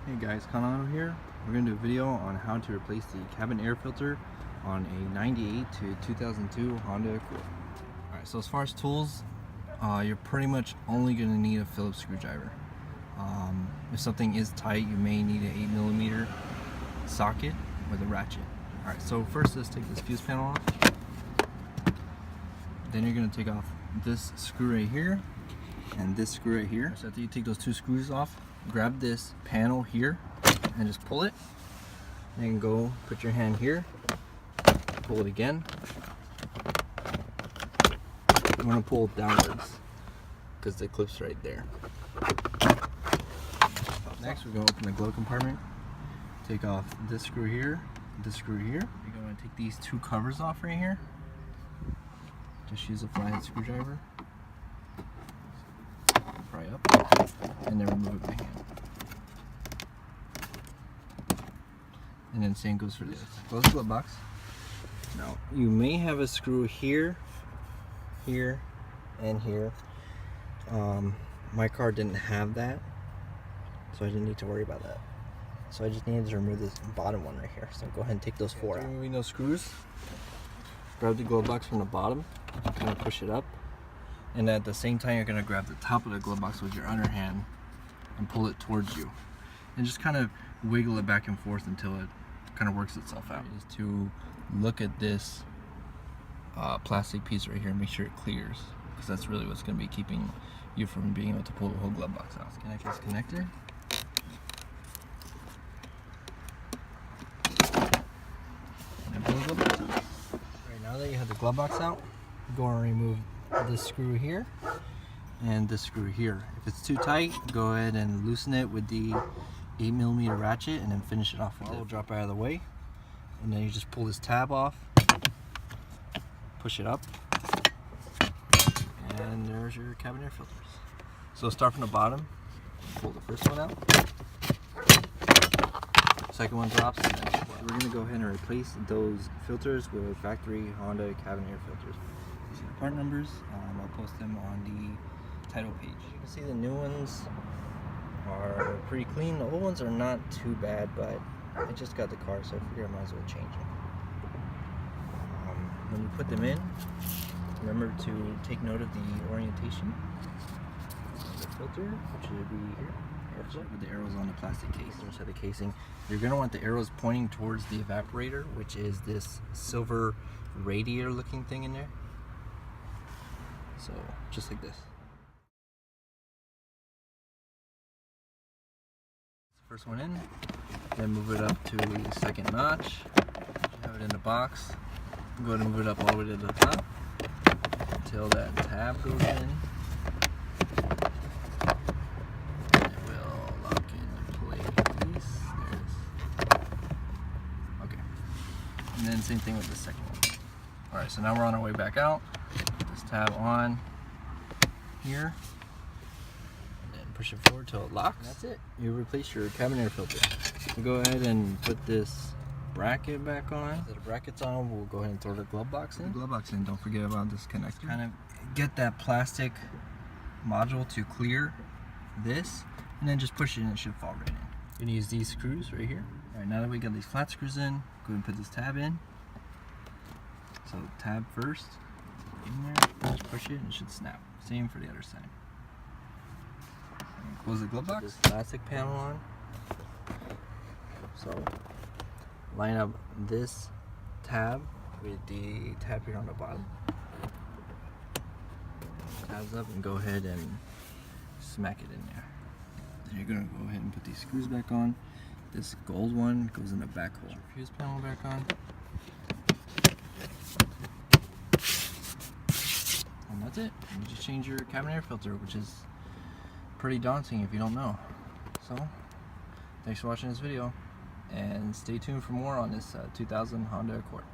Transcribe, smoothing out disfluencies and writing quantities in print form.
Hey guys, Kanano here. We're going to do a video on how to replace the cabin air filter on a 98 to 2002 Honda Accord. Alright, so as far as tools, you're pretty much only going to need a Phillips screwdriver. If something is tight, you may need an 8mm socket with a ratchet. Alright, so first let's take this fuse panel off. Then you're going to take off this screw right here and this screw right here. So after you take those two screws off, grab this panel here and just pull it, and go put your hand here, pull it again. You want to pull downwards because the clip's right there. Next we're going to open the glove compartment, take off this screw here, this screw here. You're going to take these two covers off right here. Just use a flathead screwdriver, pry up, and then remove it by hand. And then same goes for this. Close the glove box. Now you may have a screw here, here, and here. My car didn't have that, so I didn't need to worry about that. So I just needed to remove this bottom one right here. So go ahead and take those four out. Removing those screws, grab the glove box from the bottom, kind of push it up, and at the same time you're going to grab the top of the glove box with your underhand and pull it towards you, and just kind of wiggle it back and forth until it kind of works itself out. Is to look at this plastic piece right here and make sure it clears, because that's really what's going to be keeping you from being able to pull the whole glove box out. Disconnect this connector. And pull the glove box out. Right, now that you have the glove box out, go and remove this screw here and this screw here. If it's too tight, go ahead and loosen it with the 8mm ratchet and then finish it off with it. It'll drop out of the way, and then you just pull this tab off, push it up, and there's your cabin air filters. So start from the bottom, pull the first one out, second one drops, and then we're going to go ahead and replace those filters with factory Honda cabin air filters. You see the part numbers, I'll post them on the title page. You can see the new ones are pretty clean. The old ones are not too bad, but I just got the car, so I figured I might as well change them. When you put them in, remember to take note of the orientation of the filter, which should be here, with the arrows on the plastic case inside the casing. You're going to want the arrows pointing towards the evaporator, which is this silver radiator looking thing in there. So just like this. First one in, then move it up to the second notch. Have it in the box. Go ahead and move it up all the way to the top until that tab goes in. It will lock into place. There it is. Okay. And then same thing with the second one. Alright, so now we're on our way back out. Put this tab on here. Push it forward till it locks. That's it. You replace your cabin air filter. So go ahead and put this bracket back on. After the bracket's on, we'll go ahead and throw the glove box in. Don't forget about this connector. Kind of get that plastic module to clear this, and then just push it and it should fall right in. You're gonna use these screws right here. All right, now that we got these flat screws in, go ahead and put this tab in. So tab first, in there, just push it and it should snap. Same for the other side. Close the glove box. This plastic panel on. So line up this tab with the tab here on the bottom. Tabs up and go ahead and smack it in there. Then you're gonna go ahead and put these screws back on. This gold one goes in the back hole. Your fuse panel back on. And that's it. You just change your cabin air filter, which is pretty daunting if you don't know. So thanks for watching this video, and stay tuned for more on this 2000 Honda Accord.